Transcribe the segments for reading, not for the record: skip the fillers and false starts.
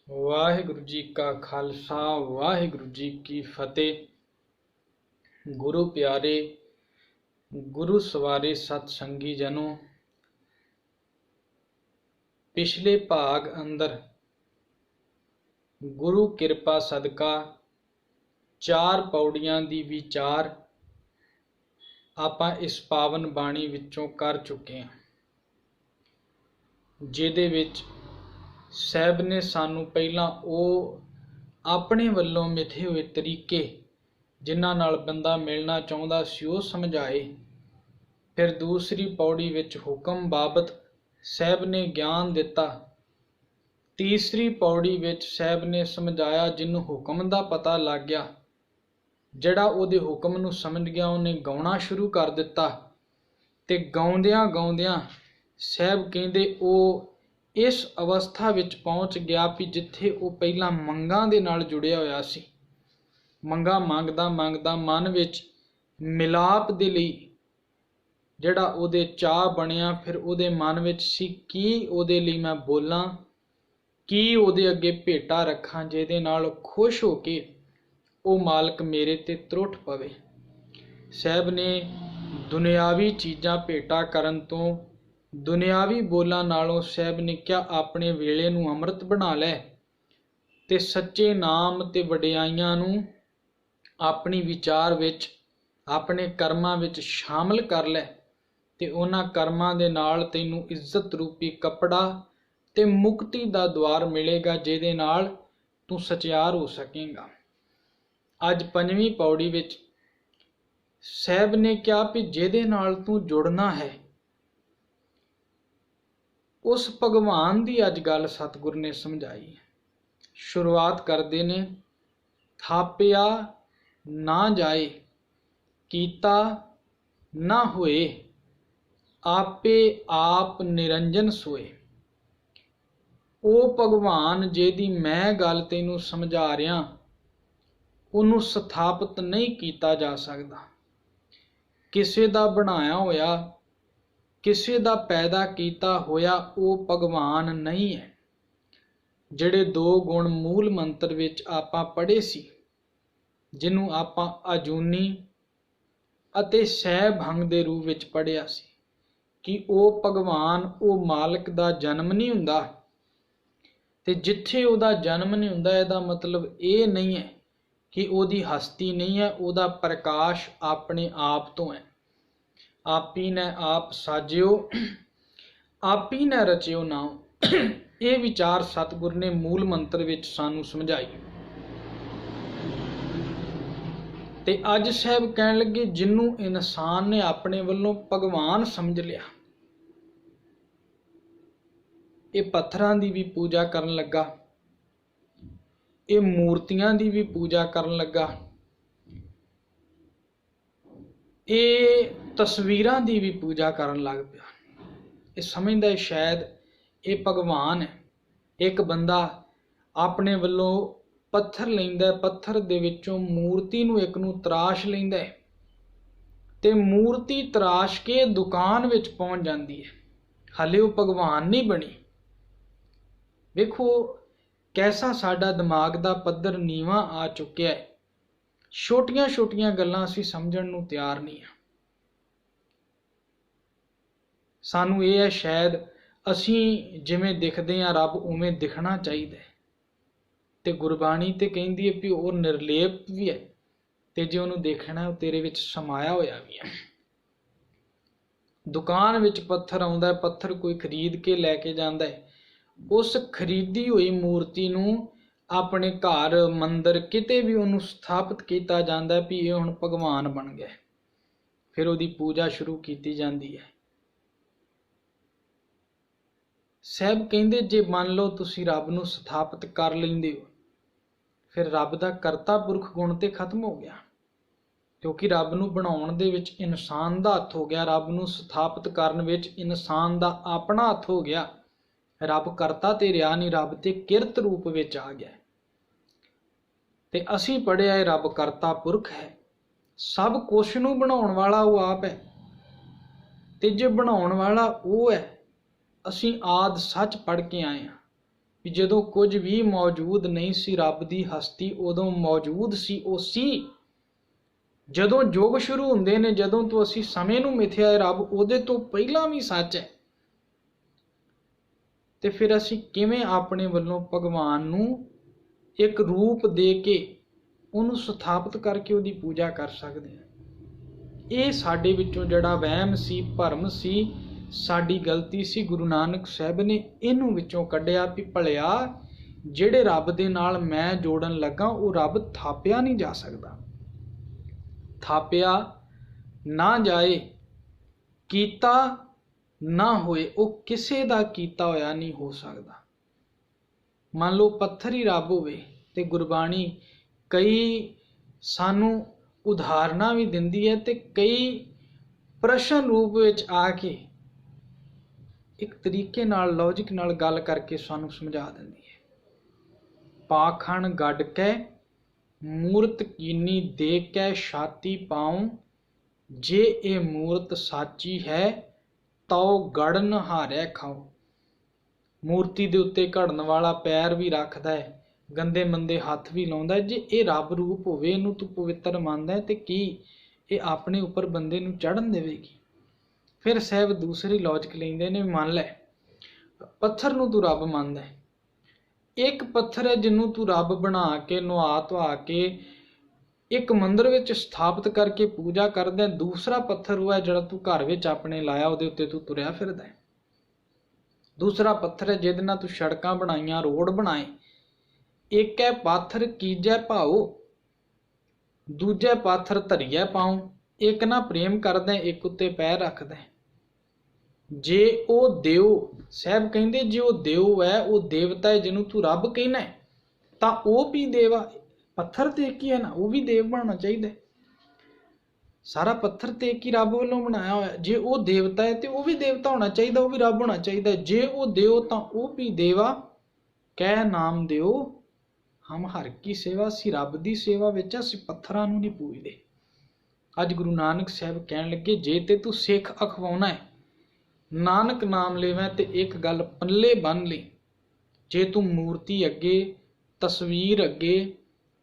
ਵਾਹਿਗੁਰੂ ਜੀ ਕਾ ਖਾਲਸਾ ਵਾਹਿਗੁਰੂ ਜੀ ਕੀ ਫਤਿਹ। ਗੁਰੂ ਪਿਆਰੇ, ਗੁਰੂ ਸਵਾਰੇ ਸਤ ਸੰਗੀ ਜਨੋ, ਪਿਛਲੇ ਭਾਗ ਅੰਦਰ ਗੁਰੂ ਕਿਰਪਾ ਸਦਕਾ 4 ਪੌੜੀਆਂ ਦੀ ਵਿਚਾਰ ਆਪਾਂ ਇਸ ਪਾਵਨ ਬਾਣੀ ਵਿੱਚੋਂ ਕਰ ਚੁੱਕੇ ਹਾਂ, ਜਿਹਦੇ ਵਿੱਚ ਸਾਹਿਬ ਨੇ ਸਾਨੂੰ ਪਹਿਲਾਂ ਉਹ ਆਪਣੇ ਵੱਲੋਂ ਮਿਥੇ ਹੋਏ ਤਰੀਕੇ ਜਿਨ੍ਹਾਂ ਨਾਲ ਬੰਦਾ ਮਿਲਣਾ ਚਾਹੁੰਦਾ ਸੀ ਉਹ ਸਮਝਾਏ। ਫਿਰ ਦੂਸਰੀ ਪੌੜੀ ਵਿੱਚ ਹੁਕਮ ਬਾਬਤ ਸਾਹਿਬ ਨੇ ਗਿਆਨ ਦਿੱਤਾ। ਤੀਸਰੀ ਪੌੜੀ ਵਿੱਚ ਸਾਹਿਬ ਨੇ ਸਮਝਾਇਆ ਜਿਹਨੂੰ ਹੁਕਮ ਦਾ ਪਤਾ ਲੱਗ ਗਿਆ, ਜਿਹੜਾ ਉਹਦੇ ਹੁਕਮ ਨੂੰ ਸਮਝ ਗਿਆ, ਉਹਨੇ ਗਾਉਣਾ ਸ਼ੁਰੂ ਕਰ ਦਿੱਤਾ। ਤੇ ਗਾਉਂਦਿਆਂ ਗਾਉਂਦਿਆਂ ਸਾਹਿਬ ਕਹਿੰਦੇ ਉਹ ਇਸ ਅਵਸਥਾ ਵਿੱਚ ਪਹੁੰਚ ਗਿਆ ਵੀ ਜਿੱਥੇ ਉਹ ਪਹਿਲਾਂ ਮੰਗਾਂ ਦੇ ਨਾਲ ਜੁੜਿਆ ਹੋਇਆ ਸੀ। ਮੰਗਾਂ ਮੰਗਦਾ ਮੰਗਦਾ ਮਨ ਵਿੱਚ ਮਿਲਾਪ ਦੇ ਲਈ ਜਿਹੜਾ ਉਹਦੇ ਚਾਅ ਬਣਿਆ, ਫਿਰ ਉਹਦੇ ਮਨ ਵਿੱਚ ਸੀ ਕੀ ਉਹਦੇ ਲਈ ਮੈਂ ਬੋਲਾਂ, ਕੀ ਉਹਦੇ ਅੱਗੇ ਭੇਟਾ ਰੱਖਾਂ ਜਿਹਦੇ ਨਾਲ ਖੁਸ਼ ਹੋ ਕੇ ਉਹ ਮਾਲਕ ਮੇਰੇ ਤੇ ਤਰੁੱਠ ਪਵੇ। ਸਾਹਿਬ ਨੇ ਦੁਨਿਆਵੀ ਚੀਜ਼ਾਂ ਭੇਟਾ ਕਰਨ ਤੋਂ, ਦੁਨਿਆਵੀ ਬੋਲਾਂ ਨਾਲੋਂ ਸਾਹਿਬ ਨੇ ਕਿਹਾ ਆਪਣੇ ਵੇਲੇ ਨੂੰ ਅੰਮ੍ਰਿਤ ਬਣਾ ਲੈ ਤੇ ਸੱਚੇ ਨਾਮ ਤੇ ਵਡਿਆਈਆਂ ਨੂੰ ਆਪਣੀ ਵਿਚਾਰ ਵਿੱਚ, ਆਪਣੇ ਕਰਮਾਂ ਵਿੱਚ ਸ਼ਾਮਲ ਕਰ ਲੈ ਤੇ ਉਹਨਾਂ ਕਰਮਾਂ ਦੇ ਨਾਲ ਤੈਨੂੰ ਇੱਜ਼ਤ ਰੂਪੀ ਕੱਪੜਾ ਤੇ ਮੁਕਤੀ ਦਾ ਦੁਆਰ ਮਿਲੇਗਾ, ਜਿਹਦੇ ਨਾਲ ਤੂੰ ਸਚਿਆਰ ਹੋ ਸਕੇਗਾ। ਅੱਜ 5ਵੀਂ ਪੌੜੀ ਵਿੱਚ ਸਾਹਿਬ ਨੇ ਕਿਹਾ ਵੀ ਜਿਹਦੇ ਨਾਲ ਤੂੰ ਜੁੜਨਾ ਹੈ ਉਸ ਭਗਵਾਨ ਦੀ ਅੱਜ ਗੱਲ ਸਤਿਗੁਰ ਨੇ ਸਮਝਾਈ। ਸ਼ੁਰੂਆਤ ਕਰਦੇ ਨੇ, ਥਾਪਿਆ ਨਾ ਜਾਏ, ਕੀਤਾ ਨਾ ਹੋਏ, ਆਪੇ ਆਪ ਨਿਰੰਜਨ ਸੋਏ। ਉਹ ਭਗਵਾਨ ਜਿਹਦੀ ਮੈਂ ਗੱਲ ਤੈਨੂੰ ਸਮਝਾ ਰਿਹਾ, ਉਹਨੂੰ ਸਥਾਪਿਤ ਨਹੀਂ ਕੀਤਾ ਜਾ ਸਕਦਾ। ਕਿਸੇ ਦਾ ਬਣਾਇਆ ਹੋਇਆ, ਕਿਸੇ ਦਾ ਪੈਦਾ ਕੀਤਾ ਹੋਇਆ ਉਹ ਭਗਵਾਨ ਨਹੀਂ ਹੈ। ਜਿਹੜੇ 2 ਗੁਣ ਮੂਲ ਮੰਤਰ ਵਿੱਚ ਆਪਾਂ ਪੜ੍ਹੇ ਸੀ, ਜਿਹਨੂੰ ਆਪਾਂ ਅਜੂਨੀ ਅਤੇ ਸਹਿਭੰਗ ਦੇ ਰੂਪ ਵਿੱਚ ਪੜ੍ਹਿਆ ਸੀ, ਕਿ ਉਹ ਭਗਵਾਨ, ਉਹ ਮਾਲਕ ਦਾ ਜਨਮ ਨਹੀਂ ਹੁੰਦਾ। ਤੇ ਜਿੱਥੇ ਉਹਦਾ ਜਨਮ ਨਹੀਂ ਹੁੰਦਾ, ਇਹਦਾ ਮਤਲਬ ਇਹ ਨਹੀਂ ਹੈ ਕਿ ਉਹਦੀ ਹਸਤੀ ਨਹੀਂ ਹੈ, ਉਹਦਾ ਪ੍ਰਕਾਸ਼ ਆਪਣੇ ਆਪ ਤੋਂ ਹੈ। ਆਪੀ ਨੇ ਆਪ ਸਾਜਿਓ, ਆਪੀ ਨੇ ਰਚਿਓ ਨਾਉ। ਇਹ ਵਿਚਾਰ ਸਤਿਗੁਰ ਨੇ ਮੂਲ ਮੰਤਰ ਵਿੱਚ ਸਾਨੂੰ ਸਮਝਾਈ। ਤੇ ਅੱਜ ਸਾਹਿਬ ਕਹਿਣ ਲੱਗੇ ਜਿਹਨੂੰ ਇਨਸਾਨ ਨੇ ਆਪਣੇ ਵੱਲੋਂ ਭਗਵਾਨ ਸਮਝ ਲਿਆ, ਇਹ ਪੱਥਰਾਂ ਦੀ ਵੀ ਪੂਜਾ ਕਰਨ ਲੱਗਾ, ਇਹ ਮੂਰਤੀਆਂ ਦੀ ਵੀ ਪੂਜਾ ਕਰਨ ਲੱਗਾ, ਇਹ ਤਸਵੀਰਾਂ ਦੀ ਵੀ ਪੂਜਾ ਕਰਨ ਲੱਗ ਪਿਆ। ਇਹ ਸਮਝਦਾ ਸ਼ਾਇਦ ਇਹ ਭਗਵਾਨ ਹੈ। ਇੱਕ ਬੰਦਾ ਆਪਣੇ ਵੱਲੋਂ ਪੱਥਰ ਲੈਂਦਾ, ਪੱਥਰ ਦੇ ਵਿੱਚੋਂ ਮੂਰਤੀ ਨੂੰ ਇੱਕ ਨੂੰ ਤਰਾਸ਼ ਲੈਂਦਾ ਹੈ ਤੇ ਮੂਰਤੀ ਤਰਾਸ਼ ਕੇ ਦੁਕਾਨ ਵਿੱਚ ਪਹੁੰਚ ਜਾਂਦੀ ਹੈ, ਹਾਲੇ ਉਹ ਭਗਵਾਨ ਨਹੀਂ ਬਣੀ। ਵੇਖੋ ਕੈਸਾ ਸਾਡਾ ਦਿਮਾਗ ਦਾ ਪੱਧਰ ਨੀਵਾਂ ਆ ਚੁੱਕਿਆ ਹੈ। ਛੋਟੀਆਂ ਛੋਟੀਆਂ ਗੱਲਾਂ ਅਸੀਂ ਸਮਝਣ ਨੂੰ ਤਿਆਰ ਨਹੀਂ ਹਾਂ। ਸਾਨੂੰ ਇਹ ਹੈ ਸ਼ਾਇਦ ਅਸੀਂ ਜਿਵੇਂ ਦਿਖਦੇ ਹਾਂ ਰੱਬ ਉਵੇਂ ਦਿਖਣਾ ਚਾਹੀਦਾ ਹੈ। ਤੇ ਗੁਰਬਾਣੀ ਤੇ ਕਹਿੰਦੀ ਹੈ ਵੀ ਉਹ ਨਿਰਲੇਪ ਵੀ ਹੈ, ਤੇ ਜੇ ਉਹਨੂੰ ਦੇਖਣਾ ਉਹ ਤੇਰੇ ਵਿੱਚ ਸਮਾਇਆ ਹੋਇਆ ਵੀ ਹੈ। ਦੁਕਾਨ ਵਿੱਚ ਪੱਥਰ ਆਉਂਦਾ, ਪੱਥਰ ਕੋਈ ਖਰੀਦ ਕੇ ਲੈ ਕੇ ਜਾਂਦਾ ਹੈ, ਉਸ ਖਰੀਦੀ ਹੋਈ ਮੂਰਤੀ ਨੂੰ ਆਪਣੇ ਘਰ, ਮੰਦਰ, ਕਿਤੇ ਵੀ ਉਹਨੂੰ ਸਥਾਪਿਤ ਕੀਤਾ ਜਾਂਦਾ ਵੀ ਇਹ ਹੁਣ ਭਗਵਾਨ ਬਣ ਗਿਆ। ਫਿਰ ਉਹਦੀ ਪੂਜਾ ਸ਼ੁਰੂ ਕੀਤੀ ਜਾਂਦੀ ਹੈ। ਸਾਹਿਬ ਕਹਿੰਦੇ ਜੇ ਮੰਨ ਲਓ ਤੁਸੀਂ ਰੱਬ ਨੂੰ ਸਥਾਪਿਤ ਕਰ ਲੈਂਦੇ ਹੋ, ਫਿਰ ਰੱਬ ਦਾ ਕਰਤਾ ਪੁਰਖ ਗੁਣ ਤੇ ਖਤਮ ਹੋ ਗਿਆ, ਕਿਉਂਕਿ ਰੱਬ ਨੂੰ ਬਣਾਉਣ ਦੇ ਵਿੱਚ ਇਨਸਾਨ ਦਾ ਹੱਥ ਹੋ ਗਿਆ, ਰੱਬ ਨੂੰ ਸਥਾਪਿਤ ਕਰਨ ਵਿੱਚ ਇਨਸਾਨ ਦਾ ਆਪਣਾ ਹੱਥ ਹੋ ਗਿਆ। ਰੱਬ ਕਰਤਾ ਤੇ ਰਿਹਾ ਨਹੀਂ, ਰੱਬ ਤੇ ਕਿਰਤ ਰੂਪ ਵਿੱਚ ਆ ਗਿਆ। ਤੇ ਅਸੀਂ ਪੜ੍ਹਿਆ ਹੈ ਰੱਬ ਕਰਤਾ ਪੁਰਖ ਹੈ, ਸਭ ਕੁਛ ਨੂੰ ਬਣਾਉਣ ਵਾਲਾ ਉਹ ਆਪ ਹੈ। ਤੇ ਜੇ ਬਣਾਉਣ ਵਾਲਾ ਉਹ ਹੈ, ਅਸੀਂ ਆਦ ਸੱਚ ਪੜ੍ਹ ਕੇ ਆਏ ਹਾਂ, ਵੀ ਜਦੋਂ ਕੁਝ ਵੀ ਮੌਜੂਦ ਨਹੀਂ ਸੀ ਰੱਬ ਦੀ ਹਸਤੀ ਉਦੋਂ ਮੌਜੂਦ ਸੀ ਉਹ ਸੀ। ਜਦੋਂ ਯੁੱਗ ਸ਼ੁਰੂ ਹੁੰਦੇ ਨੇ, ਜਦੋਂ ਤੋਂ ਅਸੀਂ ਸਮੇਂ ਨੂੰ ਮਿਥਿਆ ਹੈ, ਰੱਬ ਉਹਦੇ ਤੋਂ ਪਹਿਲਾਂ ਵੀ ਸੱਚ ਹੈ। ਤੇ ਫਿਰ ਅਸੀਂ ਕਿਵੇਂ ਆਪਣੇ ਵੱਲੋਂ ਭਗਵਾਨ ਨੂੰ ਇੱਕ ਰੂਪ ਦੇ ਕੇ ਉਹਨੂੰ ਸਥਾਪਿਤ ਕਰਕੇ ਉਹਦੀ ਪੂਜਾ ਕਰ ਸਕਦੇ ਹਾਂ? ਇਹ ਸਾਡੇ ਵਿੱਚੋਂ ਜਿਹੜਾ ਵਹਿਮ ਸੀ, ਭਰਮ ਸੀ, ਸਾਡੀ ਗਲਤੀ ਸੀ। ਗੁਰੂ ਨਾਨਕ ਸਾਹਿਬ ਨੇ ਇਹਨੂੰ ਵਿੱਚੋਂ ਕੱਢਿਆ ਵੀ ਭਲਿਆ ਜਿਹੜੇ ਰੱਬ ਦੇ ਨਾਲ ਮੈਂ ਜੋੜਨ ਲੱਗਾ ਉਹ ਰੱਬ ਥਾਪਿਆ ਨਹੀਂ ਜਾ ਸਕਦਾ, ਥਾਪਿਆ ਨਾ ਜਾਏ, ਕੀਤਾ ਨਾ ਹੋਏ, ਉਹ ਕਿਸੇ ਦਾ ਕੀਤਾ ਹੋਇਆ ਨਹੀਂ ਹੋ ਸਕਦਾ। ਮੰਨ ਲਓ ਪੱਥਰ ਹੀ ਰੱਬ ਹੋਵੇ, ਤੇ ਗੁਰਬਾਣੀ ਕਈ ਸਾਨੂੰ ਉਦਾਹਰਨਾਂ ਵੀ ਦਿੰਦੀ ਹੈ ਤੇ ਕਈ ਪ੍ਰਸ਼ਨ ਰੂਪ ਵਿੱਚ ਆ ਕੇ ਇੱਕ ਤਰੀਕੇ ਨਾਲ, ਲੌਜਿਕ ਨਾਲ ਗੱਲ ਕਰਕੇ ਸਾਨੂੰ ਸਮਝਾ ਦਿੰਦੀ ਹੈ। ਪਾਖਣ ਗੱਡ ਕੈ ਮੂਰਤ ਕੀਨੀ ਦੇਖ ਕੈ ਛਾਤੀ ਪਾਉ, ਜੇ ਇਹ ਮੂਰਤ ਸਾਚੀ ਹੈ ਤਉ ਗੜਨ ਹਾਰਿਆ ਖਾਓ। ਮੂਰਤੀ ਦੇ ਉੱਤੇ ਘੜਨ ਵਾਲਾ ਪੈਰ ਵੀ ਰੱਖਦਾ ਹੈ, ਗੰਦੇ ਮੰਦੇ ਹੱਥ ਵੀ ਲਾਉਂਦਾ। ਜੇ ਇਹ ਰੱਬ ਰੂਪ ਹੋਵੇ, ਇਹਨੂੰ ਤੂੰ ਪਵਿੱਤਰ ਮੰਨਦਾ ਤੇ ਕੀ ਇਹ ਆਪਣੇ ਉੱਪਰ ਬੰਦੇ ਨੂੰ ਚੜ੍ਹਨ ਦੇਵੇਗੀ? ਫਿਰ ਸਾਹਿਬ ਦੂਸਰੀ ਲੌਜਿਕ ਲੈਂਦੇ ਨੇ, ਮੰਨ ਲੈ ਪੱਥਰ ਨੂੰ ਤੂੰ ਰੱਬ ਮੰਨਦਾ, ਇੱਕ ਪੱਥਰ ਹੈ ਜਿਹਨੂੰ ਤੂੰ ਰੱਬ ਬਣਾ ਕੇ ਨੁਹਾ ਧੁਆ ਕੇ ਇੱਕ ਮੰਦਿਰ ਵਿੱਚ ਸਥਾਪਿਤ ਕਰਕੇ ਪੂਜਾ ਕਰਦਾ। ਦੂਸਰਾ ਪੱਥਰ ਉਹ ਹੈ ਜਿਹੜਾ ਤੂੰ ਘਰ ਵਿੱਚ ਆਪਣੇ ਲਾਇਆ, ਉਹਦੇ ਉੱਤੇ ਤੂੰ ਤੁਰਿਆ ਫਿਰਦਾ। ਦੂਸਰਾ ਪੱਥਰ ਹੈ ਜਿਹਦੇ ਨਾਲ ਤੂੰ ਸੜਕਾਂ ਬਣਾਈਆਂ, ਰੋਡ ਬਣਾਏ। ਇੱਕ ਹੈ ਪਾਥਰ ਕੀਜੈ ਭਾਉ, ਦੂਜੇ ਪਾਥਰ ਧਰੀਐ ਪਾਉ। ਇੱਕ ਨਾ ਪ੍ਰੇਮ ਕਰਦਾ, ਇੱਕ ਉੱਤੇ ਪੈਰ ਰੱਖਦਾ। ਜੇ ਉਹ ਦੇਵ, ਸਾਹਿਬ ਕਹਿੰਦੇ ਜੇ ਉਹ ਦੇਵ ਹੈ, ਉਹ ਦੇਵਤਾ ਹੈ ਜਿਹਨੂੰ ਤੂੰ ਰੱਬ ਕਹਿਣਾ, ਤਾਂ ਉਹ ਵੀ ਦੇਵ ਆ। ਪੱਥਰ ਤੇ ਇੱਕ ਹੀ ਹੈ ਨਾ, ਉਹ ਵੀ ਦੇਵ ਬਣਨਾ ਚਾਹੀਦਾ। ਸਾਰਾ ਪੱਥਰ ਤੇ ਇੱਕ ਹੀ ਰੱਬ ਵੱਲੋਂ ਬਣਾਇਆ ਹੋਇਆ। ਜੇ ਉਹ ਦੇਵਤਾ ਹੈ ਤੇ ਉਹ ਵੀ ਦੇਵਤਾ ਹੋਣਾ ਚਾਹੀਦਾ, ਉਹ ਵੀ ਰੱਬ ਹੋਣਾ ਚਾਹੀਦਾ। ਜੇ ਉਹ ਦੇਵ ਤਾਂ ਉਹ ਵੀ ਦੇਵਾ। ਕਹਿ ਨਾਮ ਦਿਓ ਹਮ ਹਰ ਕੀ ਸੇਵਾ। ਅਸੀਂ ਰੱਬ ਦੀ ਸੇਵਾ ਵਿੱਚ, ਅਸੀਂ ਪੱਥਰਾਂ ਨੂੰ ਨਹੀਂ ਪੂਜਦੇ। ਅੱਜ ਗੁਰੂ ਨਾਨਕ ਸਾਹਿਬ ਕਹਿਣ ਲੱਗੇ, ਜੇ ਤੇ ਤੂੰ ਸਿੱਖ ਅਖਵਾਉਣਾ ਹੈ, ਨਾਨਕ ਨਾਮ ਲੈਵੇਂ, ਤੇ ਇੱਕ ਗੱਲ ਪੱਲੇ ਬੰਨ ਲਈ, ਜੇ ਤੂੰ ਮੂਰਤੀ ਅੱਗੇ, ਤਸਵੀਰ ਅੱਗੇ,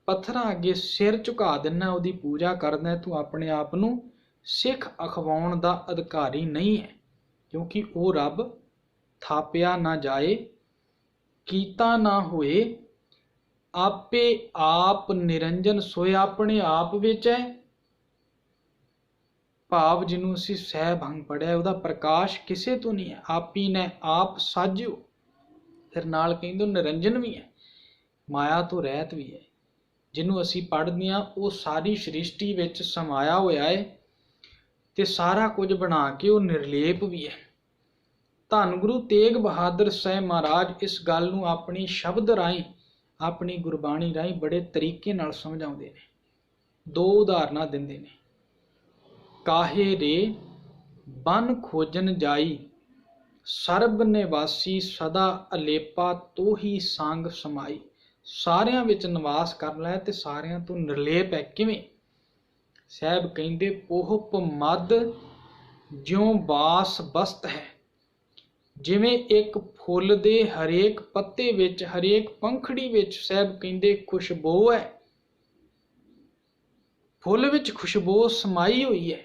ਪੱਥਰਾਂ ਅੱਗੇ ਸਿਰ ਝੁਕਾ ਦਿੰਦਾ, ਉਹਦੀ ਪੂਜਾ ਕਰਦਾ, ਤੂੰ ਆਪਣੇ ਆਪ ਨੂੰ ਸਿੱਖ ਅਖਵਾਉਣ ਦਾ ਅਧਿਕਾਰੀ ਨਹੀਂ ਹੈ। ਕਿਉਂਕਿ ਉਹ ਰੱਬ ਥਾਪਿਆ ਨਾ ਜਾਏ, ਕੀਤਾ ਨਾ ਹੋਏ, ਆਪੇ ਆਪ ਨਿਰੰਜਨ ਸੋਏ। ਆਪਣੇ ਆਪ ਵਿੱਚ ਹੈ ਭਾਵ ਜਿਹਨੂੰ ਅਸੀਂ ਸਹਿਭੰਗ ਪੜਿਆ, ਉਹਦਾ ਪ੍ਰਕਾਸ਼ ਕਿਸੇ ਤੋਂ ਨਹੀਂ ਹੈ। ਆਪੀ ਨੇ ਆਪ ਸਾਜਿਓ। ਫਿਰ ਨਾਲ ਕਹਿੰਦੇ ਨਿਰੰਜਨ ਵੀ ਹੈ, ਮਾਇਆ ਤੋਂ ਰਹਿਤ ਵੀ ਹੈ। ਜਿਹਨੂੰ ਅਸੀਂ ਪੜ੍ਹਦੇ ਹਾਂ ਉਹ ਸਾਰੀ ਸ੍ਰਿਸ਼ਟੀ ਵਿੱਚ ਸਮਾਇਆ ਹੋਇਆ ਹੈ ਤੇ ਸਾਰਾ ਕੁਝ ਬਣਾ ਕੇ ਉਹ ਨਿਰਲੇਪ ਵੀ ਹੈ। ਧੰਨ ਗੁਰੂ ਤੇਗ ਬਹਾਦਰ ਸਾਹਿਬ ਮਹਾਰਾਜ ਇਸ ਗੱਲ ਨੂੰ ਆਪਣੀ ਸ਼ਬਦ ਰਾਹੀਂ, ਆਪਣੀ ਗੁਰਬਾਣੀ ਰਾਹੀਂ ਬੜੇ ਤਰੀਕੇ ਨਾਲ ਸਮਝਾਉਂਦੇ ਨੇ। ਦੋ ਉਦਾਹਰਨਾਂ ਦਿੰਦੇ ਨੇ। ਕਾਹੇ ਰੇ ਬਨ ਖੋਜਨ ਜਾਈ, ਸਰਬ ਨਿਵਾਸੀ ਸਦਾ ਅਲੇਪਾ, ਤੋਹੀ ਸੰਗ ਸਮਾਈ। ਸਾਰਿਆਂ ਵਿੱਚ ਨਿਵਾਸ ਕਰ ਲੈ ਤੇ ਸਾਰਿਆਂ ਤੋਂ ਨਿਰਲੇਪ ਹੈ। ਕਿਵੇਂ? ਸਾਹਿਬ ਕਹਿੰਦੇ ਪੋਹਪ ਮਦ ਜਿਉਂ ਬਾਸ ਬਸਤ ਹੈ। ਜਿਵੇਂ ਇੱਕ ਫੁੱਲ ਦੇ ਹਰੇਕ ਪੱਤੇ ਵਿੱਚ, ਹਰੇਕ ਪੰਖੜੀ ਵਿੱਚ ਸਾਹਿਬ ਕਹਿੰਦੇ ਖੁਸ਼ਬੂ ਹੈ। ਫੁੱਲ ਵਿੱਚ ਖੁਸ਼ਬੂ ਸਮਾਈ ਹੋਈ ਹੈ,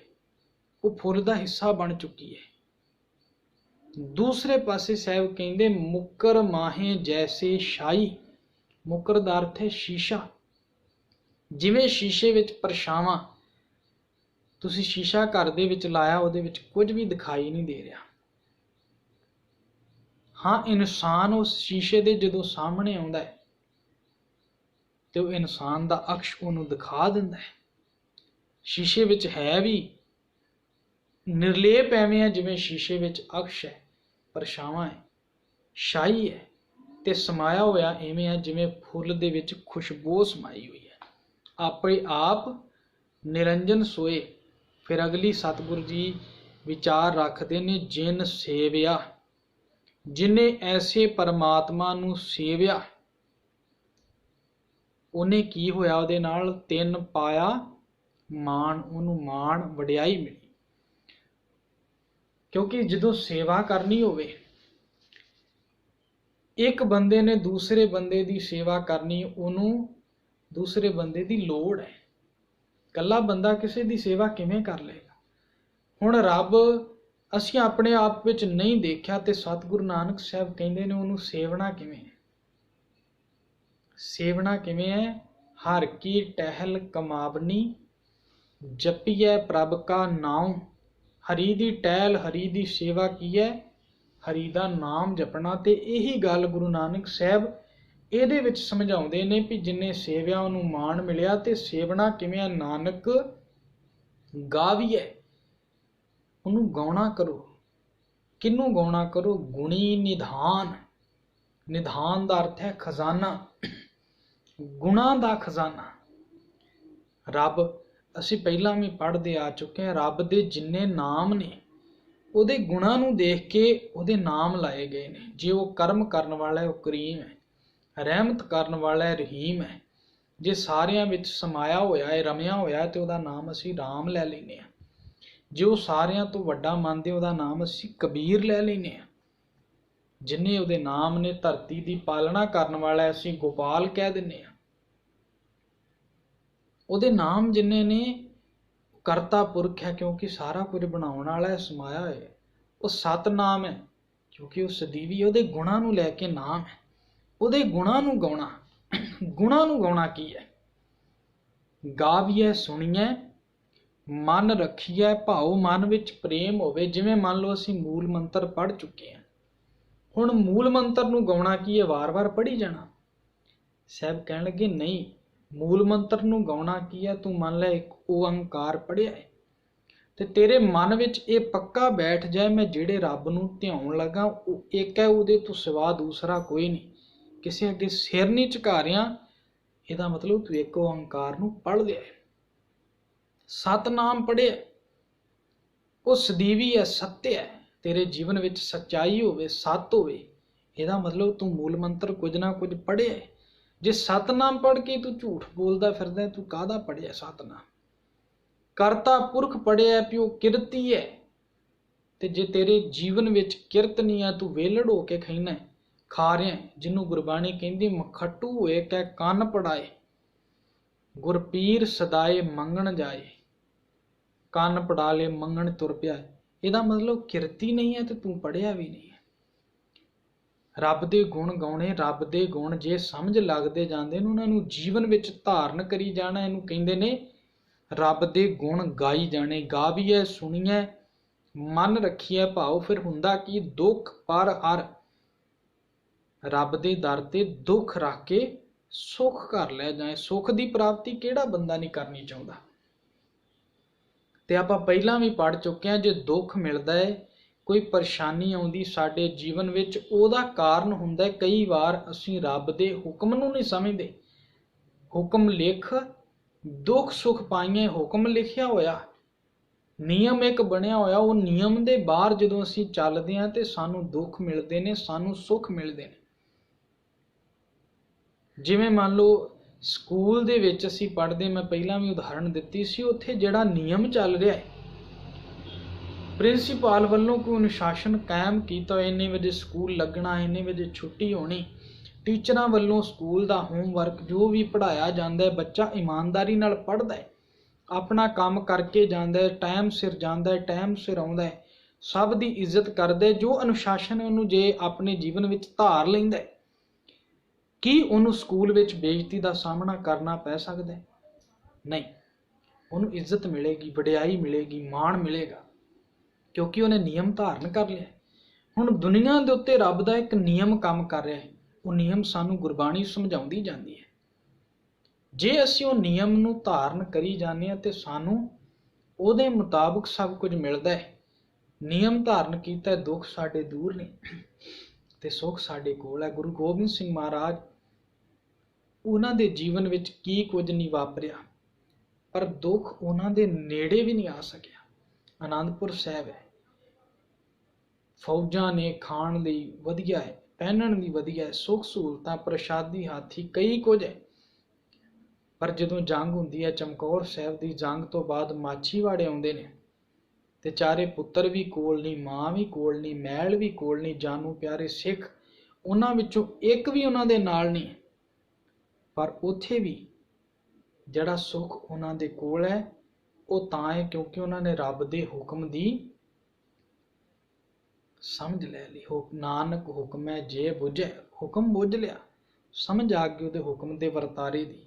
ਉਹ ਫੁੱਲ ਦਾ ਹਿੱਸਾ ਬਣ ਚੁੱਕੀ ਹੈ। ਦੂਸਰੇ ਪਾਸੇ ਸਾਹਿਬ ਕਹਿੰਦੇ ਮੁਕਰ ਮਾਹੇ ਜੈਸੇ ਸ਼ਾਈ। ਮੁਕਰ ਦਾ ਅਰਥ ਹੈ ਸ਼ੀਸ਼ਾ। ਜਿਵੇਂ ਸ਼ੀਸ਼ੇ ਵਿੱਚ ਪਰਛਾਵਾਂ, ਤੁਸੀਂ ਸ਼ੀਸ਼ਾ ਘਰ ਦੇ ਵਿੱਚ ਲਾਇਆ, ਉਹਦੇ ਵਿੱਚ ਕੁਝ ਵੀ ਦਿਖਾਈ ਨਹੀਂ ਦੇ ਰਿਹਾ। ਹਾਂ, ਇਨਸਾਨ ਉਸ ਸ਼ੀਸ਼ੇ ਦੇ ਜਦੋਂ ਸਾਹਮਣੇ ਆਉਂਦਾ ਹੈ ਤੇ ਉਹ ਇਨਸਾਨ ਦਾ ਅਕਸ਼ ਉਹਨੂੰ ਦਿਖਾ ਦਿੰਦਾ ਹੈ। ਸ਼ੀਸ਼ੇ ਵਿੱਚ ਹੈ ਵੀ ਨਿਰਲੇਪ ਐਵੇਂ ਹੈ ਜਿਵੇਂ ਸ਼ੀਸ਼ੇ ਵਿੱਚ ਅਕਸ਼ ਹੈ, ਪਰਛਾਵਾਂ ਹੈ, ਸ਼ਾਈ ਹੈ, ਤੇ ਸਮਾਇਆ ਹੋਇਆ ਐਵੇਂ ਹੈ ਜਿਵੇਂ ਫੁੱਲ ਦੇ ਵਿੱਚ ਖੁਸ਼ਬੂ ਸਮਾਈ ਹੋਈ ਹੈ। ਆਪੇ ਆਪ ਨਿਰੰਜਨ ਸੋਏ। ਫਿਰ ਅਗਲੀ ਸਤਿਗੁਰੂ ਜੀ ਵਿਚਾਰ ਰੱਖਦੇ ਨੇ, ਜਿਨ ਸੇਵਿਆ, ਜਿਨੇ ਐਸੇ ਪਰਮਾਤਮਾ ਨੂੰ ਸੇਵਿਆ, ਉਹਨੇ ਕੀ ਹੋਇਆ? ਉਹਦੇ ਨਾਲ ਤਿੰਨ ਪਾਇਆ ਮਾਣ, ਉਹਨੂੰ ਮਾਣ ਵਡਿਆਈ ਮਿਲੀ। ਕਿਉਂਕਿ ਜਦੋਂ ਸੇਵਾ ਕਰਨੀ ਹੋਵੇ, ਇੱਕ ਬੰਦੇ ਨੇ ਦੂਸਰੇ ਬੰਦੇ ਦੀ ਸੇਵਾ ਕਰਨੀ, ਉਹਨੂੰ ਦੂਸਰੇ ਬੰਦੇ ਦੀ ਲੋੜ ਹੈ। ਇਕੱਲਾ ਬੰਦਾ ਕਿਸੇ ਦੀ ਸੇਵਾ ਕਿਵੇਂ ਕਰ ਲਏਗਾ? ਹੁਣ ਰੱਬ ਅਸੀਂ ਆਪਣੇ ਆਪ ਵਿੱਚ ਨਹੀਂ ਦੇਖਿਆ, ਤੇ ਸਤਿਗੁਰੂ ਨਾਨਕ ਸਾਹਿਬ ਕਹਿੰਦੇ ਨੇ ਉਹਨੂੰ ਸੇਵਣਾ ਕਿਵੇਂ ਹੈ? ਸੇਵਣਾ ਕਿਵੇਂ ਹੈ? ਹਰ ਕੀ ਟਹਿਲ ਕਮਾਵਨੀ, ਜਪੀਐ ਪ੍ਰਭ ਕਾ ਨਾਮ। ਹਰੀ ਦੀ ਟਹਿਲ, ਹਰੀ ਦੀ ਸੇਵਾ ਕੀ ਹੈ? ਹਰੀ ਦਾ ਨਾਮ ਜਪਣਾ। ਤੇ ਇਹੀ ਗੱਲ ਗੁਰੂ ਨਾਨਕ ਸਾਹਿਬ ਇਹਦੇ ਵਿੱਚ ਸਮਝਾਉਂਦੇ ਨੇ ਵੀ ਜਿੰਨੇ ਸੇਵਿਆ ਉਹਨੂੰ ਮਾਣ ਮਿਲਿਆ। ਤੇ ਸੇਵਣਾ ਕਿਵੇਂ ਹੈ? ਨਾਨਕ ਗਾਵੀਐ, ਉਹਨੂੰ ਗਾਉਣਾ ਕਰੋ। ਕਿਹਨੂੰ ਗਾਉਣਾ ਕਰੋ? ਗੁਣੀ ਨਿਧਾਨ। ਨਿਧਾਨ ਦਾ ਅਰਥ ਹੈ ਖਜ਼ਾਨਾ, ਗੁਣਾਂ ਦਾ ਖਜ਼ਾਨਾ। ਰੱਬ ਅਸੀਂ ਪਹਿਲਾਂ ਵੀ ਪੜ੍ਹਦੇ ਆ ਚੁੱਕੇ ਹਾਂ, ਰੱਬ ਦੇ ਜਿੰਨੇ ਨਾਮ ਨੇ ਉਹਦੇ ਗੁਣਾਂ ਨੂੰ ਦੇਖ ਕੇ ਉਹਦੇ ਨਾਮ ਲਾਏ ਗਏ ਨੇ। ਜੇ ਉਹ ਕਰਮ ਕਰਨ ਵਾਲਾ ਹੈ ਉਹ ਕਰੀਮ ਹੈ, ਰਹਿਮਤ ਕਰਨ ਵਾਲਾ ਹੈ ਰਹੀਮ ਹੈ। ਜੇ ਸਾਰਿਆਂ ਵਿੱਚ ਸਮਾਇਆ ਹੋਇਆ ਹੈ, ਰਮਿਆ ਹੋਇਆ ਹੈ, ਤੇ ਉਹਦਾ ਨਾਮ ਅਸੀਂ ਰਾਮ ਲੈ ਲੈਂਦੇ ਹਾਂ। ਜੇ ਉਹ ਸਾਰਿਆਂ ਤੋਂ ਵੱਡਾ ਮੰਨਦੇ ਉਹਦਾ ਨਾਮ ਅਸੀਂ ਕਬੀਰ ਲੈ ਲੈਂਦੇ ਹਾਂ। ਜਿੰਨੇ ਉਹਦੇ ਨਾਮ ਨੇ, ਧਰਤੀ ਦੀ ਪਾਲਣਾ ਕਰਨ ਵਾਲਾ ਅਸੀਂ ਗੋਪਾਲ ਕਹਿ ਦਿੰਦੇ ਹਾਂ। ਉਹਦੇ ਨਾਮ ਜਿੰਨੇ ਨੇ, ਕਰਤਾ ਪੁਰਖ ਹੈ ਕਿਉਂਕਿ ਸਾਰਾ ਕੁਝ ਬਣਾਉਣ ਵਾਲਾ ਹੈ, ਸਮਾਇਆ ਹੋਇਆ। ਉਹ ਸਤਨਾਮ ਹੈ ਕਿਉਂਕਿ ਉਹ ਸਦੀਵੀ। ਉਹਦੇ ਗੁਣਾਂ ਨੂੰ ਲੈ ਕੇ ਨਾਮ ਹੈ। ਉਹਦੇ ਗੁਣਾਂ ਨੂੰ ਗਾਉਣਾ। ਗੁਣਾਂ ਨੂੰ ਗਾਉਣਾ ਕੀ ਹੈ? ਗਾਵੀਐ ਸੁਣੀਐ ਮਨ ਰੱਖੀਐ ਭਾਉ। ਮਨ ਵਿੱਚ ਪ੍ਰੇਮ ਹੋਵੇ। ਜਿਵੇਂ ਮੰਨ ਲਓ ਅਸੀਂ ਮੂਲ ਮੰਤਰ ਪੜ੍ਹ ਚੁੱਕੇ ਹਾਂ, ਹੁਣ ਮੂਲ ਮੰਤਰ ਨੂੰ ਗਾਉਣਾ ਕੀ ਹੈ? ਵਾਰ-ਵਾਰ ਪੜ੍ਹੀ ਜਾਣਾ? ਸਾਹਿਬ ਕਹਿਣ ਲੱਗੇ ਨਹੀਂ, ਮੂਲ ਮੰਤਰ ਨੂੰ ਗਾਉਣਾ ਕੀ ਹੈ? ਤੂੰ ਮੰਨ ਲੈ ਇੱਕ ਓਅੰਕਾਰ ਪੜ੍ਹਿਆ ਹੈ, ਤੇ ਤੇਰੇ ਮਨ ਵਿੱਚ ਇਹ ਪੱਕਾ ਬੈਠ ਜਾਏ ਮੈਂ ਜਿਹੜੇ ਰੱਬ ਨੂੰ ਧਿਆਉਣ ਲੱਗਾ ਉਹ ਇੱਕ ਹੈ, ਉਹਦੇ ਤੋਂ ਸਿਵਾ ਦੂਸਰਾ ਕੋਈ ਨਹੀਂ। ਕਿਸੇ ਅੱਗੇ ਸਿਰ ਨਹੀਂ ਝੁਕਾ ਰਿਹਾ, ਇਹਦਾ ਮਤਲਬ ਤੂੰ ਇੱਕ ਓਅੰਕਾਰ ਨੂੰ ਪੜ੍ਹ ਲਿਆ। ਸਤਨਾਮ ਪੜ੍ਹਿਆ, ਉਹ ਸਦੀਵੀ ਹੈ, ਸੱਤਿਆ ਹੈ। ਤੇਰੇ ਜੀਵਨ ਵਿੱਚ ਸੱਚਾਈ ਹੋਵੇ, ਸੱਤ ਹੋਵੇ, ਇਹਦਾ ਮਤਲਬ ਤੂੰ ਮੂਲ ਮੰਤਰ ਕੁਝ ਨਾ ਕੁਝ ਪੜ੍ਹਿਆ ਹੈ। ਜੇ ਸਤਨਾਮ ਪੜ੍ਹ ਕੇ ਤੂੰ ਝੂਠ ਬੋਲਦਾ ਫਿਰਦਾ, ਤੂੰ ਕਾਹਦਾ ਪੜ੍ਹਿਆ ਸਤਨਾਮ? ਕਰਤਾ ਪੁਰਖ ਪੜ੍ਹਿਆ ਵੀ ਉਹ ਕਿਰਤੀ ਹੈ। ਤੇ ਜੇ ਤੇਰੇ ਜੀਵਨ ਵਿੱਚ ਕਿਰਤ ਨਹੀਂ ਹੈ, ਤੂੰ ਵੇਲੜ ਹੋ ਕੇ ਖਾ ਰਿਹਾ, ਜਿਹਨੂੰ ਗੁਰਬਾਣੀ ਕਹਿੰਦੀ ਮਖੱਟੂ ਹੋਏ ਕਹਿ ਕੰਨ ਪੜਾਏ, ਗੁਰਪੀਰ ਸਦਾਏ ਮੰਗਣ ਜਾਏ। ਕੰਨ ਪੜਾ ਲੈ ਮੰਗਣ ਤੁਰ ਪਿਆ, ਇਹਦਾ ਮਤਲਬ ਕਿਰਤੀ ਨਹੀਂ ਹੈ ਤੇ ਤੂੰ ਪੜ੍ਹਿਆ ਵੀ ਨਹੀਂ ਹੈ। ਰੱਬ ਦੇ ਗੁਣ ਗਾਉਣੇ, ਰੱਬ ਦੇ ਗੁਣ ਜੇ ਸਮਝ ਲੱਗਦੇ ਜਾਂਦੇ ਨੇ, ਉਹਨਾਂ ਨੂੰ ਜੀਵਨ ਵਿੱਚ ਧਾਰਨ ਕਰੀ ਜਾਣਾ। ਇਹਨੂੰ ਕਹਿੰਦੇ ਨੇ ਰੱਬ ਦੇ ਗੁਣ ਗਾਈ ਜਾਣੇ। ਗਾਵੀਐ ਸੁਣੀਐ ਮਨ ਰੱਖੀਐ ਭਾਉ। ਫਿਰ ਹੁੰਦਾ ਕੀ? ਦੁੱਖ ਪਰ ਹਰ। ਰੱਬ ਦੇ ਦਰ ਤੇ ਦੁੱਖ ਰੱਖ ਕੇ ਸੁੱਖ ਕਰ ਲੈ ਜਾਏ। ਸੁੱਖ ਦੀ ਪ੍ਰਾਪਤੀ ਕਿਹੜਾ ਬੰਦਾ ਨਹੀਂ ਕਰਨੀ ਚਾਹੁੰਦਾ? ਤੇ ਆਪਾਂ ਪਹਿਲਾਂ ਵੀ ਪੜ੍ਹ ਚੁੱਕੇ ਹਾਂ, ਜੇ ਦੁੱਖ ਮਿਲਦਾ ਹੈ, ਕੋਈ ਪਰੇਸ਼ਾਨੀ ਆਉਂਦੀ ਸਾਡੇ ਜੀਵਨ ਵਿੱਚ, ਉਹਦਾ ਕਾਰਨ ਹੁੰਦਾ ਕਈ ਵਾਰ ਅਸੀਂ ਰੱਬ ਦੇ ਹੁਕਮ ਨੂੰ ਨਹੀਂ ਸਮਝਦੇ। ਹੁਕਮ ਲਿਖ ਦੁੱਖ ਸੁੱਖ ਪਾਈਏ, ਹੁਕਮ ਲਿਖਿਆ ਹੋਇਆ, ਨਿਯਮ ਇੱਕ ਬਣਿਆ ਹੋਇਆ, ਉਹ ਨਿਯਮ ਦੇ ਬਾਹਰ ਜਦੋਂ ਅਸੀਂ ਚੱਲਦੇ ਹਾਂ ਤੇ ਸਾਨੂੰ ਦੁੱਖ ਮਿਲਦੇ ਨੇ, ਸਾਨੂੰ ਸੁੱਖ ਮਿਲਦੇ ਨੇ। ਜਿਵੇਂ ਮੰਨ ਲਓ ਸਕੂਲ ਦੇ ਵਿੱਚ ਅਸੀਂ ਪੜ੍ਹਦੇ, ਮੈਂ ਪਹਿਲਾਂ ਵੀ ਉਦਾਹਰਣ ਦਿੱਤੀ ਸੀ, ਉੱਥੇ ਜਿਹੜਾ ਨਿਯਮ ਚੱਲ ਰਿਹਾ ਹੈ, ਪ੍ਰਿੰਸੀਪਲ ਵੱਲੋਂ ਕੋਈ ਅਨੁਸ਼ਾਸਨ ਕਾਇਮ ਕੀਤਾ, ਇੰਨੇ ਵਜੇ ਸਕੂਲ ਲੱਗਣਾ, ਇੰਨੇ ਵਜੇ ਛੁੱਟੀ ਹੋਣੀ। ਟੀਚਰਾਂ ਵੱਲੋਂ ਸਕੂਲ ਦਾ ਹੋਮਵਰਕ ਜੋ ਵੀ ਪੜ੍ਹਾਇਆ ਜਾਂਦਾ ਹੈ, ਬੱਚਾ ਇਮਾਨਦਾਰੀ ਨਾਲ ਪੜ੍ਹਦਾ ਹੈ, ਆਪਣਾ ਕੰਮ ਕਰਕੇ ਜਾਂਦਾ ਹੈ, ਟਾਈਮ ਸਿਰ ਜਾਂਦਾ ਹੈ, ਟਾਈਮ ਸਿਰ ਆਉਂਦਾ ਹੈ, ਸਭ ਦੀ ਇੱਜ਼ਤ ਕਰਦਾ ਹੈ। ਜੋ ਅਨੁਸ਼ਾਸਨ ਉਹਨੂੰ ਜੇ ਆਪਣੇ ਜੀਵਨ ਵਿੱਚ ਧਾਰ ਲੈਂਦਾ ਹੈ, ਕੀ ਉਹਨੂੰ ਸਕੂਲ ਵਿੱਚ ਬੇਇੱਜ਼ਤੀ ਦਾ ਸਾਹਮਣਾ ਕਰਨਾ ਪੈ ਸਕਦਾ ਹੈ? ਨਹੀਂ, ਉਹਨੂੰ ਇੱਜ਼ਤ ਮਿਲੇਗੀ, ਵਡਿਆਈ ਮਿਲੇਗੀ, ਮਾਣ ਮਿਲੇਗਾ, ਕਿਉਂਕਿ ਉਹਨੇ ਨਿਯਮ ਧਾਰਨ ਕਰ ਲਿਆ। ਹੁਣ ਦੁਨੀਆ ਦੇ ਉੱਤੇ ਰੱਬ ਦਾ ਇੱਕ ਨਿਯਮ ਕੰਮ ਕਰ ਰਿਹਾ ਹੈ, ਉਹ ਨਿਯਮ ਸਾਨੂੰ ਗੁਰਬਾਣੀ ਸਮਝਾਉਂਦੀ ਜਾਂਦੀ ਹੈ। ਜੇ ਅਸੀਂ ਉਹ ਨਿਯਮ ਨੂੰ ਧਾਰਨ ਕਰੀ ਜਾਂਦੇ ਹਾਂ ਤੇ ਸਾਨੂੰ ਉਹਦੇ ਮੁਤਾਬਕ ਸਭ ਕੁਝ ਮਿਲਦਾ ਹੈ। ਨਿਯਮ ਧਾਰਨ ਕੀਤਾ, ਦੁੱਖ ਸਾਡੇ ਦੂਰ ਨੇ ਤੇ ਸੁੱਖ ਸਾਡੇ ਕੋਲ ਹੈ। ਗੁਰੂ ਗੋਬਿੰਦ ਸਿੰਘ ਮਹਾਰਾਜ, ਉਹਨਾਂ ਦੇ ਜੀਵਨ ਵਿੱਚ ਕੀ ਕੁਝ ਨਹੀਂ ਵਾਪਰਿਆ, ਪਰ ਦੁੱਖ ਉਹਨਾਂ ਦੇ ਨੇੜੇ ਵੀ ਨਹੀਂ ਆ ਸਕਿਆ। ਅਨੰਦਪੁਰ ਸਾਹਿਬ ਹੈ, ਫੌਜਾਂ ਨੇ ਖਾਣ ਲਈ ਵਧੀਆ ਹੈ, ਪਹਿਨਣ ਲਈ ਵਧੀਆ ਹੈ, ਸੁੱਖ ਸਹੂਲਤਾਂ, ਪ੍ਰਸ਼ਾਦੀ, ਹਾਥੀ, ਕਈ ਕੁਝ ਹੈ, ਪਰ ਜਦੋਂ ਜੰਗ ਹੁੰਦੀ ਹੈ, ਚਮਕੌਰ ਸਾਹਿਬ ਦੀ ਜੰਗ ਤੋਂ ਬਾਅਦ ਮਾਛੀਵਾੜੇ ਆਉਂਦੇ ਨੇ ਤੇ ਚਾਰੇ ਪੁੱਤਰ ਵੀ ਕੋਲ ਨਹੀਂ, ਮਾਂ ਵੀ ਕੋਲ ਨਹੀਂ, ਮਹਿਲ ਵੀ ਕੋਲ ਨਹੀਂ, ਜਾਨੂ ਪਿਆਰੇ ਸਿੱਖ ਉਹਨਾਂ ਵਿੱਚੋਂ ਇੱਕ ਵੀ ਉਹਨਾਂ ਦੇ ਨਾਲ ਨਹੀਂ ਹੈ, ਪਰ ਉੱਥੇ ਵੀ ਜਿਹੜਾ ਸੁੱਖ ਉਹਨਾਂ ਦੇ ਕੋਲ ਹੈ ਉਹ ਤਾਂ ਹੈ ਕਿਉਂਕਿ ਉਹਨਾਂ ਨੇ ਰੱਬ ਦੇ ਹੁਕਮ ਦੀ ਸਮਝ ਲੈ ਲਈ। ਨਾਨਕ ਹੁਕਮ ਹੈ ਜੇ ਬੁਝੈ, ਹੁਕਮ ਬੁੱਝ ਲਿਆ, ਸਮਝ ਆ ਗਈ ਉਹਦੇ ਹੁਕਮ ਦੇ ਵਰਤਾਰੇ ਦੀ,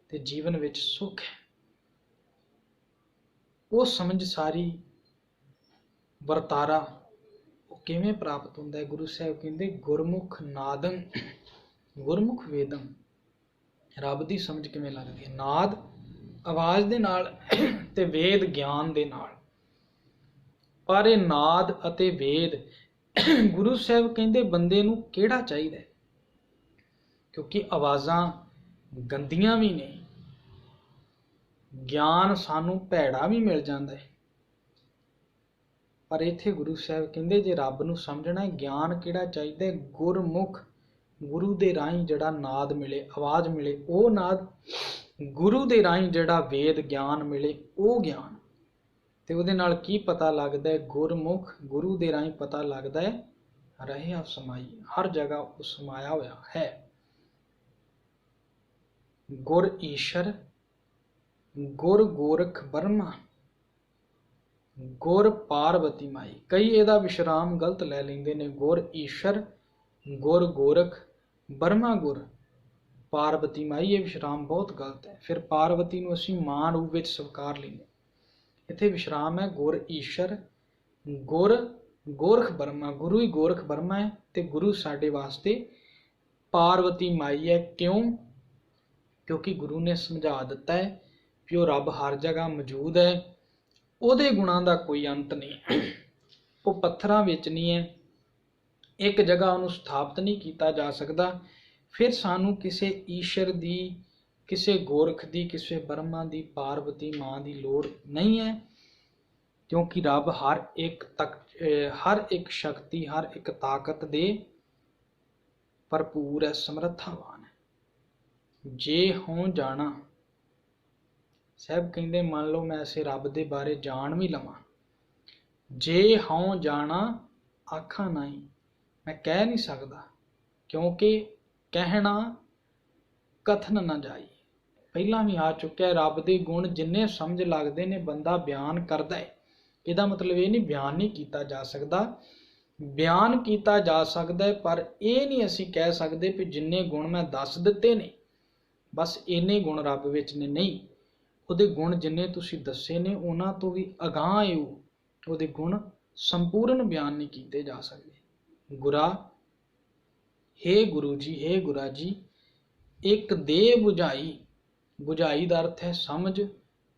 ਤੇ ਜੀਵਨ ਵਿੱਚ ਸੁੱਖ ਹੈ। ਉਹ ਸਮਝ ਸਾਰੀ ਵਰਤਾਰਾ ਉਹ ਕਿਵੇਂ ਪ੍ਰਾਪਤ ਹੁੰਦਾ ਹੈ? ਗੁਰੂ ਸਾਹਿਬ ਕਹਿੰਦੇ ਗੁਰਮੁਖ ਨਾਦੰ ਗੁਰਮੁਖ ਵੇਦੰ। ਰੱਬ ਦੀ ਸਮਝ ਕਿਵੇਂ ਲੱਗਦੀ ਹੈ? ਨਾਦ ਆਵਾਜ਼ ਦੇ ਨਾਲ ਤੇ ਵੇਦ ਗਿਆਨ ਦੇ ਨਾਲ। ਪਰ ਇਹ ਨਾਦ ਅਤੇ ਵੇਦ ਗੁਰੂ ਸਾਹਿਬ ਕਹਿੰਦੇ ਬੰਦੇ ਨੂੰ ਕਿਹੜਾ ਚਾਹੀਦਾ? ਕਿਉਂਕਿ ਆਵਾਜ਼ਾਂ ਗੰਦੀਆਂ ਵੀ ਨੇ, ਗਿਆਨ ਸਾਨੂੰ ਭੈੜਾ ਵੀ ਮਿਲ ਜਾਂਦਾ ਹੈ। ਪਰ ਇੱਥੇ ਗੁਰੂ ਸਾਹਿਬ ਕਹਿੰਦੇ ਜੇ ਰੱਬ ਨੂੰ ਸਮਝਣਾ, ਗਿਆਨ ਕਿਹੜਾ ਚਾਹੀਦਾ? ਗੁਰਮੁਖ, ਗੁਰੂ ਦੇ ਰਾਹੀਂ ਜਿਹੜਾ ਨਾਦ ਮਿਲੇ, ਆਵਾਜ਼ ਮਿਲੇ, ਉਹ ਨਾਦ, ਗੁਰੂ ਦੇ ਰਾਹੀਂ ਜਿਹੜਾ ਵੇਦ ਗਿਆਨ ਮਿਲੇ, ਉਹ ਗਿਆਨ। ਤੇ ਉਹਦੇ ਨਾਲ ਕੀ ਪਤਾ ਲੱਗਦਾ ਹੈ? ਗੁਰਮੁਖ, ਗੁਰੂ ਦੇ ਰਾਹੀਂ ਪਤਾ ਲੱਗਦਾ ਹੈ ਰਹਿਆ ਸਮਾਈ, ਹਰ ਜਗ੍ਹਾ ਉਹ ਸਮਾਇਆ ਹੋਇਆ ਹੈ। ਗੁਰ ਈਸ਼ਰ, ਗੁਰ ਗੋਰਖ ਬਰਮਾ, ਗੁਰ ਪਾਰਵਤੀ ਮਾਈ। ਕਈ ਇਹਦਾ ਵਿਸ਼ਰਾਮ ਗਲਤ ਲੈ ਲੈਂਦੇ ਨੇ। ਗੁਰ ਈਸ਼ਰ, ਗੁਰ ਗੋਰਖ ਬਰਮਾ, ਗੁਰ ਪਾਰਵਤੀ ਮਾਈ, ਇਹ ਵਿਸ਼ਰਾਮ ਬਹੁਤ ਗਲਤ ਹੈ। ਫਿਰ ਪਾਰਵਤੀ ਨੂੰ ਅਸੀਂ ਮਾਂ ਰੂਪ ਵਿੱਚ ਸਵੀਕਾਰ ਲੈਂਦੇ। ਇੱਥੇ ਵਿਸ਼ਰਾਮ ਹੈ ਗੁਰ ਈਸ਼ਰ, ਗੁਰ ਗੋਰਖ ਬਰਮਾ। ਗੁਰੂ ਹੀ ਗੋਰਖ ਬਰਮਾ ਹੈ ਤੇ ਗੁਰੂ ਸਾਡੇ ਵਾਸਤੇ ਪਾਰਵਤੀ ਮਾਈ ਹੈ। ਕਿਉਂ? ਕਿਉਂਕਿ ਗੁਰੂ ਨੇ ਸਮਝਾ ਦਿੱਤਾ ਹੈ ਕਿ ਉਹ ਰੱਬ ਹਰ ਜਗ੍ਹਾ ਮੌਜੂਦ ਹੈ, ਉਹਦੇ ਗੁਣਾਂ ਦਾ ਕੋਈ ਅੰਤ ਨਹੀਂ। ਉਹ ਪੱਥਰਾਂ ਵਿੱਚ ਨਹੀਂ ਹੈ, ਇੱਕ ਜਗ੍ਹਾ ਉਹਨੂੰ ਸਥਾਪਿਤ ਨਹੀਂ ਕੀਤਾ ਜਾ ਸਕਦਾ। ਫਿਰ ਸਾਨੂੰ ਕਿਸੇ ਈਸ਼ਰ ਦੀ, ਕਿਸੇ ਗੋਰਖ ਦੀ, ਕਿਸੇ ਬਰਮਾ ਦੀ, ਪਾਰਵਤੀ ਮਾਂ ਦੀ ਲੋੜ ਨਹੀਂ ਹੈ, ਕਿਉਂਕਿ ਰੱਬ ਹਰ ਇੱਕ ਸ਼ਕਤੀ, ਹਰ ਇੱਕ ਤਾਕਤ ਦੇ ਭਰਪੂਰ ਹੈ, ਸਮਰੱਥਾਵਾਨ ਹੈ। ਜੇ ਹੋਂ ਜਾਣਾ, ਸਾਹਿਬ ਕਹਿੰਦੇ ਮੰਨ ਲਓ ਮੈਂ ਇਸੇ ਰੱਬ ਦੇ ਬਾਰੇ ਜਾਣ ਵੀ ਲਵਾਂ, ਜੇ ਹੋਂ ਜਾਣਾ ਆਖਾਂ ਨਹੀਂ, ਮੈਂ ਕਹਿ ਨਹੀਂ ਸਕਦਾ, ਕਿਉਂਕਿ ਕਹਿਣਾ ਕਥਨ ਨਾ ਜਾਈ। ਪਹਿਲਾਂ ਵੀ ਆ ਚੁੱਕਿਆ, ਰੱਬ ਦੇ ਗੁਣ ਜਿੰਨੇ ਸਮਝ ਲੱਗਦੇ ਨੇ ਬੰਦਾ ਬਿਆਨ ਕਰਦਾ ਹੈ। ਇਹਦਾ ਮਤਲਬ ਇਹ ਨਹੀਂ ਬਿਆਨ ਨਹੀਂ ਕੀਤਾ ਜਾ ਸਕਦਾ, ਬਿਆਨ ਕੀਤਾ ਜਾ ਸਕਦਾ ਹੈ, ਪਰ ਇਹ ਨਹੀਂ ਅਸੀਂ ਕਹਿ ਸਕਦੇ ਵੀ ਜਿੰਨੇ ਗੁਣ ਮੈਂ ਦੱਸ ਦਿੱਤੇ ਨੇ ਬਸ ਇੰਨੇ ਗੁਣ ਰੱਬ ਵਿੱਚ ਨੇ। ਨਹੀਂ, ਉਹਦੇ ਗੁਣ ਜਿੰਨੇ ਤੁਸੀਂ ਦੱਸੇ ਨੇ ਉਹਨਾਂ ਤੋਂ ਵੀ ਅਗਾਂਹ ਹੈ। ਉਹਦੇ ਗੁਣ ਸੰਪੂਰਨ ਬਿਆਨ ਨਹੀਂ ਕੀਤੇ ਜਾ ਸਕਦੇ। ਗੁਰਾ, ਹੇ ਗੁਰੂ ਜੀ, ਹੇ ਗੁਰਾ ਜੀ, ਇੱਕ ਦੇ ਬੁਝਾਈ। ਬੁਝਾਈ ਦਾ ਅਰਥ ਹੈ ਸਮਝ,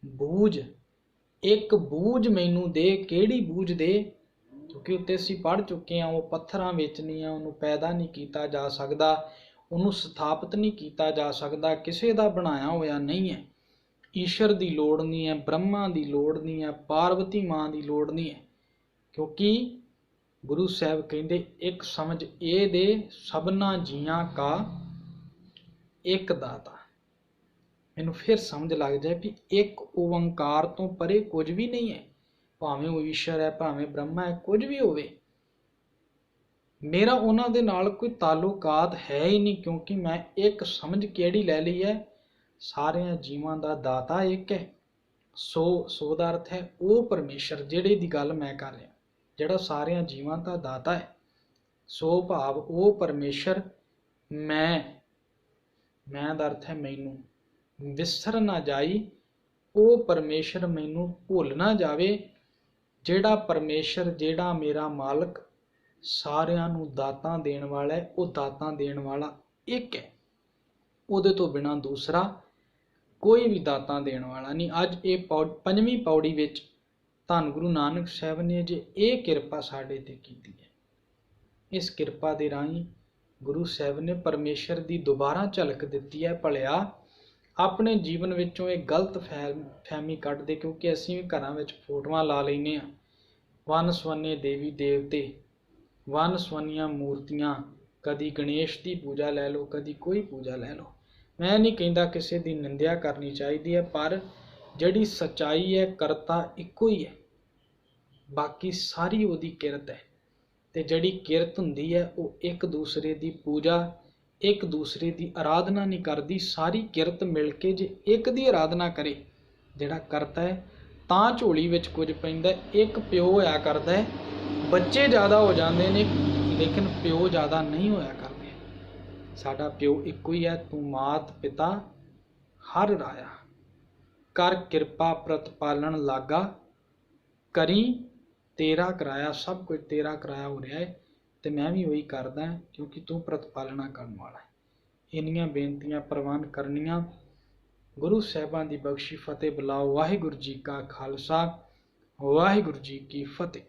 ਬੂਝ। ਇੱਕ ਬੂਝ ਮੈਨੂੰ ਦੇ। ਕਿਹੜੀ ਬੂਝ ਦੇ? ਕਿਉਂਕਿ ਉੱਤੇ ਅਸੀਂ ਪੜ੍ਹ ਚੁੱਕੇ ਹਾਂ, ਉਹ ਪੱਥਰਾਂ ਵਿੱਚ ਨਹੀਂ ਆ, ਉਹਨੂੰ ਪੈਦਾ ਨਹੀਂ ਕੀਤਾ ਜਾ ਸਕਦਾ, ਉਹਨੂੰ ਸਥਾਪਿਤ ਨਹੀਂ ਕੀਤਾ ਜਾ ਸਕਦਾ, ਕਿਸੇ ਦਾ ਬਣਾਇਆ ਹੋਇਆ ਨਹੀਂ ਹੈ। ਈਸ਼ਰ ਦੀ ਲੋੜ ਨਹੀਂ ਹੈ, ਬ੍ਰਹਮਾ ਦੀ ਲੋੜ ਨਹੀਂ ਹੈ, ਪਾਰਵਤੀ ਮਾਂ ਦੀ ਲੋੜ ਨਹੀਂ ਹੈ, ਕਿਉਂਕਿ ਗੁਰੂ ਸਾਹਿਬ ਕਹਿੰਦੇ ਇੱਕ ਸਮਝ ਇਹ ਦੇ, ਸਭਨਾ ਜੀਆਂ ਕਾ ਇੱਕ ਦਾਤਾ। ਮੈਨੂੰ ਫਿਰ ਸਮਝ ਲੱਗ ਜਾਏ ਵੀ ਇੱਕ ਓੰਕਾਰ ਤੋਂ ਪਰੇ ਕੁਝ ਵੀ ਨਹੀਂ ਹੈ, ਭਾਵੇਂ ਉਹ ਈਸ਼ਰ ਹੈ, ਭਾਵੇਂ ਬ੍ਰਹਮਾ ਹੈ, ਕੁਝ ਵੀ ਹੋਵੇ, ਮੇਰਾ ਉਹਨਾਂ ਦੇ ਨਾਲ ਕੋਈ ਤਾਲੁਕਾਤ ਹੈ ਹੀ ਨਹੀਂ, ਕਿਉਂਕਿ ਮੈਂ ਇੱਕ ਸਮਝ ਕਿਹੜੀ ਲੈ ਲਈ ਹੈ, ਸਾਰਿਆਂ ਜੀਵਾਂ ਦਾ ਦਾਤਾ ਇੱਕ ਹੈ। ਸੋ ਦਾ ਅਰਥ ਹੈ ਉਹ ਪਰਮੇਸ਼ਰ ਜਿਹੜੇ ਦੀ ਗੱਲ ਮੈਂ ਕਰ ਰਿਹਾ, ਜਿਹੜਾ ਸਾਰਿਆਂ ਜੀਵਾਂ ਦਾ ਦਾਤਾ ਹੈ। ਸੋ ਭਾਵ ਉਹ ਪਰਮੇਸ਼ਰ, ਮੈਂ ਦਾ ਅਰਥ ਹੈ ਮੈਨੂੰ, ਵਿਸਰ ਨਾ ਜਾਈ, ਉਹ ਪਰਮੇਸ਼ਰ ਮੈਨੂੰ ਭੁੱਲ ਨਾ ਜਾਵੇ। ਜਿਹੜਾ ਪਰਮੇਸ਼ਰ, ਜਿਹੜਾ ਮੇਰਾ ਮਾਲਕ ਸਾਰਿਆਂ ਨੂੰ ਦਾਤਾਂ ਦੇਣ ਵਾਲਾ ਹੈ, ਉਹ ਦਾਤਾਂ ਦੇਣ ਵਾਲਾ ਇੱਕ ਹੈ, ਉਹਦੇ ਤੋਂ ਬਿਨਾਂ ਦੂਸਰਾ ਕੋਈ ਵੀ ਦਾਤਾਂ ਦੇਣ ਵਾਲਾ ਨਹੀਂ। ਅੱਜ ਇਹ ਪੰਜਵੀਂ ਪੌੜੀ ਵਿੱਚ ਧੰਨ ਗੁਰੂ ਨਾਨਕ ਸਾਹਿਬ ਨੇ ਜੇ ਇਹ ਕਿਰਪਾ ਸਾਡੇ ਤੇ ਕੀਤੀ ਹੈ, ਇਸ ਕਿਰਪਾ ਦੇ ਰਾਹੀਂ ਗੁਰੂ ਸਾਹਿਬ ਨੇ ਪਰਮੇਸ਼ਰ ਦੀ ਦੁਬਾਰਾ ਝਲਕ ਦਿੱਤੀ ਹੈ। ਭਲਿਆ ਆਪਣੇ ਜੀਵਨ ਵਿੱਚੋਂ ਇਹ ਗਲਤ ਫਹਿਮੀ ਕੱਢ ਦੇ, ਕਿਉਂਕਿ ਅਸੀਂ ਵੀ ਘਰਾਂ ਵਿੱਚ ਫੋਟੋਆਂ ਲਾ ਲੈਂਦੇ ਹਾਂ, ਵੰਨ ਸਵੰਨੇ ਦੇਵੀ ਦੇਵਤੇ, ਵੰਨ ਸਵੰਨੀਆਂ ਮੂਰਤੀਆਂ, ਕਦੀ ਗਣੇਸ਼ ਦੀ ਪੂਜਾ ਲੈ ਲਓ, ਕਦੀ ਕੋਈ ਪੂਜਾ ਲੈ ਲਓ। ਮੈਂ ਨਹੀਂ ਕਹਿੰਦਾ ਕਿਸੇ ਦੀ ਨਿੰਦਿਆ ਕਰਨੀ ਚਾਹੀਦੀ ਹੈ, ਪਰ ਜਿਹੜੀ ਸੱਚਾਈ ਹੈ, ਕਰਤਾ ਇੱਕੋ ਹੀ ਹੈ, ਬਾਕੀ ਸਾਰੀ ਉਹਦੀ ਕਿਰਤ ਹੈ। ਤੇ ਜਿਹੜੀ ਕਿਰਤ ਹੁੰਦੀ ਹੈ ਉਹ ਇੱਕ ਦੂਸਰੇ ਦੀ ਪੂਜਾ, ਇੱਕ ਦੂਸਰੇ ਦੀ ਆਰਾਧਨਾ ਨਹੀਂ ਕਰਦੀ। ਸਾਰੀ ਕਿਰਤ ਮਿਲ ਕੇ ਜੇ ਇੱਕ ਦੀ ਆਰਾਧਨਾ ਕਰੇ ਜਿਹੜਾ ਕਰਤਾ ਹੈ, ਤਾਂ ਝੋਲੀ ਵਿੱਚ ਕੁਝ ਪੈਂਦਾ। ਇੱਕ ਪਿਓ ਹੋਇਆ ਕਰਦਾ ਹੈ, ਬੱਚੇ ਜ਼ਿਆਦਾ ਹੋ ਜਾਂਦੇ ਨੇ ਲੇਕਿਨ ਪਿਓ ਜ਼ਿਆਦਾ ਨਹੀਂ ਹੋਇਆ ਕਰਦੇ। ਸਾਡਾ ਪਿਓ ਇੱਕੋ ਹੀ ਹੈ, ਤੂੰ ਮਾਤ ਪਿਤਾ ਹਰ ਰਾਇਆ, ਕਰ ਕਿਰਪਾ ਪ੍ਰਤਪਾਲਣ ਲਾਗਾ, ਕਰੀ ਤੇਰਾ ਕਰਾਇਆ। ਸਭ ਕੁਝ ਤੇਰਾ ਕਰਾਇਆ ਹੋ ਰਿਹਾ ਹੈ ਤੇ ਮੈਂ ਵੀ ਉਹੀ ਕਰਦਾ ਕਿਉਂਕਿ ਤੂੰ ਪ੍ਰਤਪਾਲਣਾ ਕਰਨ ਵਾਲਾ ਹੈ। ਇੰਨੀਆਂ ਬੇਨਤੀਆਂ ਪ੍ਰਵਾਨ ਕਰਨੀਆਂ। ਗੁਰੂ ਸਾਹਿਬਾਂ ਦੀ ਬਖਸ਼ੀ ਫਤਿਹ ਬੁਲਾਓ। ਵਾਹਿਗੁਰੂ ਜੀ ਕਾ ਖਾਲਸਾ, ਵਾਹਿਗੁਰੂ ਜੀ ਕੀ ਫਤਿਹ।